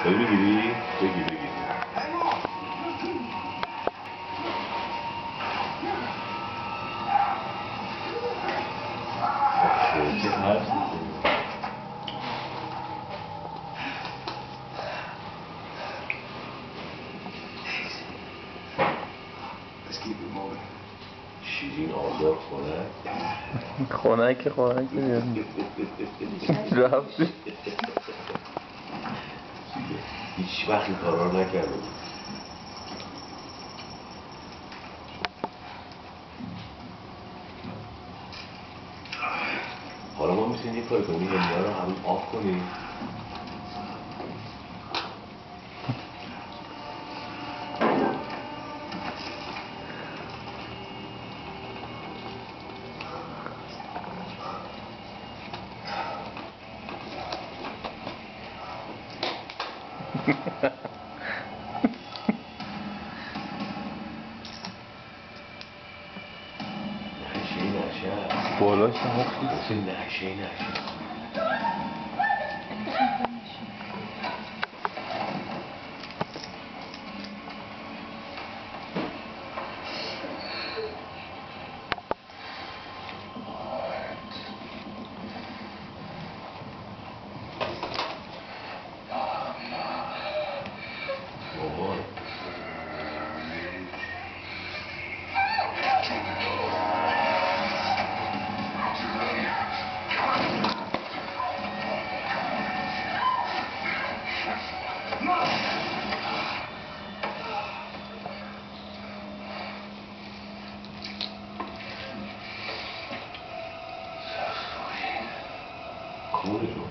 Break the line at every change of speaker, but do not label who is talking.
داری میگیری؟ بگیر. چه حرف میزنی؟ شیرین آزار خونک
خونک رفتی
هیچ وقت این کارا رو نکرده بود. حالا ما میتونیم یه کاری کنیم اینا رو همون آف کنیم.
بالاش
نشه کوره تو